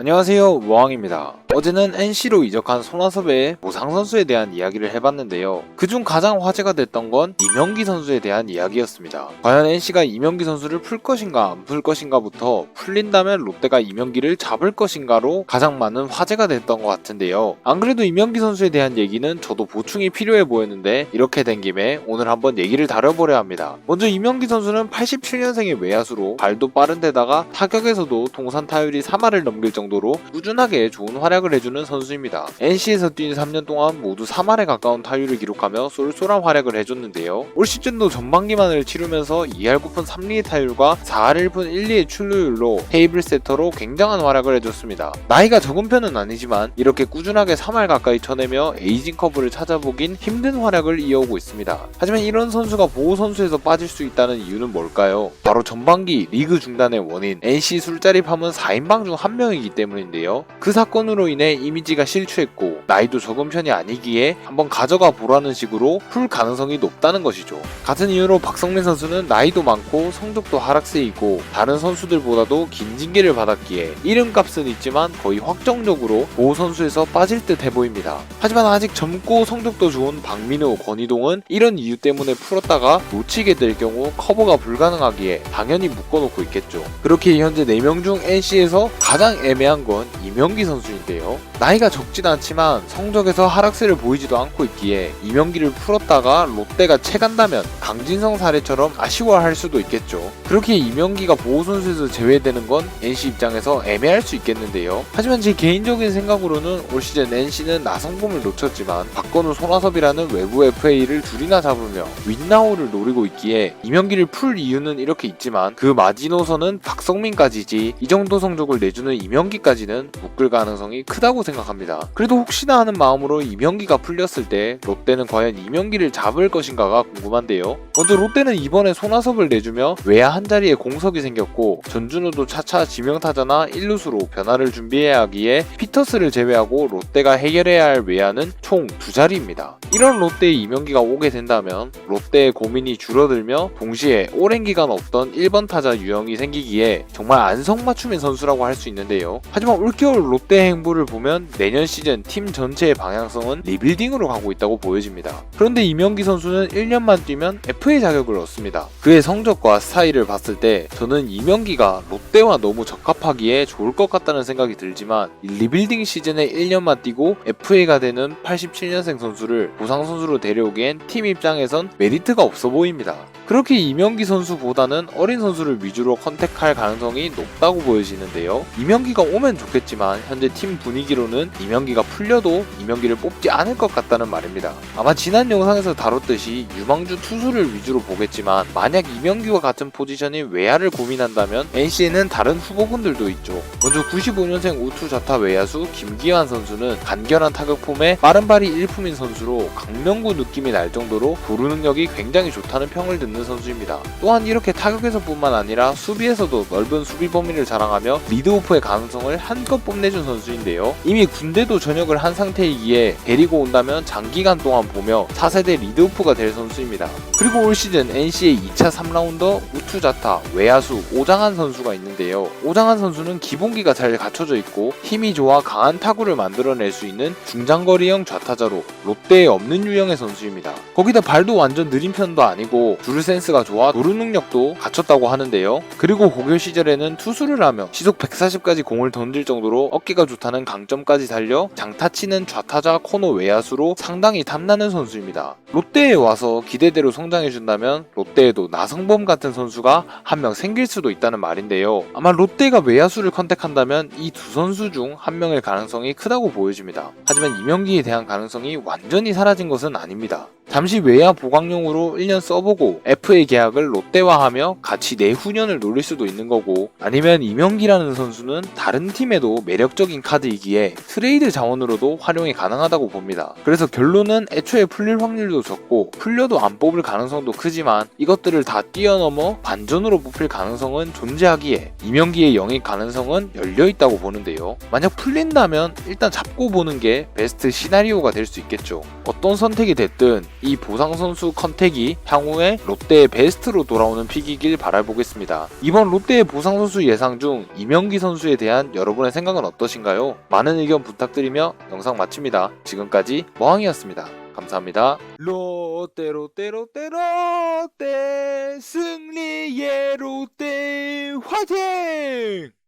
안녕하세요, 무왕입니다. 어제는 NC로 이적한 손아섭의 보상 선수에 대한 이야기를 해봤는데요. 그중 가장 화제가 됐던 건 이명기 선수에 대한 이야기였습니다. 과연 NC가 이명기 선수를 풀 것인가 안 풀 것인가부터 풀린다면 롯데가 이명기를 잡을 것인가로 가장 많은 화제가 됐던 것 같은데요. 안 그래도 이명기 선수에 대한 얘기는 저도 보충이 필요해 보였는데 이렇게 된 김에 오늘 한번 얘기를 다뤄보려 합니다. 먼저 이명기 선수는 87년생의 외야수로 발도 빠른데다가 타격에서도 통산 타율이 3할을 넘길 정도로 꾸준하게 좋은 활약을 해주는 선수입니다. NC에서 뛴 3년 동안 모두 3할에 가까운 타율을 기록하며 쏠쏠한 활약을 해줬는데요. 올 시즌도 전반기만을 치르면서 2할 9푼 3리의 타율과 4할 1푼 1리의 출루율로 테이블 세터로 굉장한 활약을 해줬습니다. 나이가 적은 편은 아니지만 이렇게 꾸준하게 3할 가까이 쳐내며 에이징 커브를 찾아보긴 힘든 활약을 이어오고 있습니다. 하지만 이런 선수가 보호 선수에서 빠질 수 있다는 이유는 뭘까요? 바로 전반기 리그 중단의 원인 NC 술자리 파문 4인방 중 한 명이기 때문인데요. 그 사건으로 인해 이미지가 실추했고 나이도 적은 편이 아니기에 한번 가져가 보라는 식으로 풀 가능성이 높다는 것이죠. 같은 이유로 박성민 선수는 나이도 많고 성적도 하락세이고 다른 선수들보다도 긴 징계를 받았기에 이름값은 있지만 거의 확정적으로 보호 선수에서 빠질 듯 해보입니다. 하지만 아직 젊고 성적도 좋은 박민우, 권희동은 이런 이유 때문에 풀었다가 놓치게 될 경우 커버가 불가능하기에 당연히 묶어놓고 있겠죠. 그렇게 현재 4명 중 NC에서 가장 애매한 건 이명기 선수인데요. 나이가 적진 않지만 성적에서 하락세를 보이지도 않고 있기에 이명기를 풀었다가 롯데가 채간다면 강진성 사례처럼 아쉬워할 수도 있겠죠. 그렇게 이명기가 보호 선수에서 제외되는 건 NC 입장에서 애매할 수 있겠는데요. 하지만 제 개인적인 생각으로는 올 시즌 NC는 나성범을 놓쳤지만 박건우, 손아섭이라는 외부 FA를 둘이나 잡으며 윈나홀을 노리고 있기에 이명기를 풀 이유는 이렇게 있지만 그 마지노선은 박성민까지지 이 정도 성적을 내주는 이명기까지는 묶을 가능성이 크다고 생각합니다. 그래도 혹시나 하는 마음으로 이명기가 풀렸을 때 롯데는 과연 이명기를 잡을 것인가가 궁금한데요. 먼저 롯데는 이번에 손아섭을 내주며 외야 한 자리에 공석이 생겼고 전준우도 차차 지명타자나 1루수로 변화를 준비해야 하기에 피터스를 제외하고 롯데가 해결해야 할 외야는 총 2자리입니다. 이런 롯데에 이명기가 오게 된다면 롯데의 고민이 줄어들며 동시에 오랜 기간 없던 1번 타자 유형이 생기기에 정말 안성맞춤인 선수라고 할 수 있는데요. 하지만 올겨울 롯데의 행보를 보면 내년 시즌 팀 전체의 방향성은 리빌딩으로 가고 있다고 보여집니다. 그런데 이명기 선수는 1년만 뛰면 FA 자격을 얻습니다. 그의 성적과 스타일을 봤을 때 저는 이명기가 롯데와 너무 적합하기에 좋을 것 같다는 생각이 들지만 리빌딩 시즌에 1년만 뛰고 FA가 되는 87년생 선수를 보상 선수로 데려오기엔 팀 입장에선 메리트가 없어 보입니다. 그렇게 이명기 선수보다는 어린 선수를 위주로 컨택할 가능성이 높다고 보여지는데요. 이명기가 오면 좋겠지만 현재 팀 분위기로는 이명기가 풀려도 이명기를 뽑지 않을 것 같다는 말입니다. 아마 지난 영상에서 다뤘듯이 유망주 투수를 위주로 보겠지만 만약 이명기와 같은 포지션인 외야를 고민한다면 NC에는 다른 후보군들도 있죠. 먼저 95년생 우투 좌타 외야수 김기환 선수는 간결한 타격폼에 빠른 발이 일품인 선수로 강명구 느낌이 날 정도로 도루 능력이 굉장히 좋다는 평을 듣는 선수입니다. 또한 이렇게 타격에서뿐만 아니라 수비에서도 넓은 수비 범위를 자랑하며 리드오프의 가능성을 한껏 뽐내준 선수인데요. 이미 군대도 전역을 한 상태이기에 데리고 온다면 장기간 동안 보며 4세대 리드오프가 될 선수입니다. 그리고 올 시즌 NC의 2차 3라운더 우투자타 외야수 오장한 선수가 있는데요. 오장한 선수는 기본기가 잘 갖춰져 있고 힘이 좋아 강한 타구를 만들어낼 수 있는 중장거리형 좌타자로 롯데에 없는 유형의 선수입니다. 거기다 발도 완전 느린 편도 아니고 주루 센스가 좋아 도루 능력도 갖췄다고 하는데요. 그리고 고교 시절에는 투수를 하며 시속 140까지 공을 던질 정도로 어깨가 좋다는 강점까지 달려 장타치는 좌타자 코너 외야수로 상당히 탐나는 선수입니다. 롯데에 와서 기대대로 성장해준다면 롯데에도 나성범 같은 선수가 한 명 생길 수도 있다는 말인데요. 아마 롯데가 외야수를 컨택한다면 이 두 선수 중 한 명일 가능성이 크다고 보여집니다. 하지만 이명기에 대한 가능성이 완전히 사라진 것은 아닙니다. 잠시 외야 보강용으로 1년 써보고 FA 계약을 롯데와 하며 같이 내후년을 노릴 수도 있는 거고 아니면 이명기라는 선수는 다른 팀에도 매력적인 카드이기에 트레이드 자원으로도 활용이 가능하다고 봅니다. 그래서 결론은 애초에 풀릴 확률도 적고 풀려도 안 뽑을 가능성도 크지만 이것들을 다 뛰어넘어 반전으로 뽑힐 가능성은 존재하기에 이명기의 영입 가능성은 열려있다고 보는데요. 만약 풀린다면 일단 잡고 보는 게 베스트 시나리오가 될 수 있겠죠. 어떤 선택이 됐든 이 보상 선수 컨택이 향후에 롯데의 베스트로 돌아오는 픽이길 바라보겠습니다. 이번 롯데의 보상 선수 예상 중 이명기 선수에 대한 여러분의 생각은 어떠신가요? 많은 의견 부탁드리며 영상 마칩니다. 지금까지 머항이었습니다. 감사합니다. 롯데 롯데 롯데 롯데 승리의 롯데 화이팅!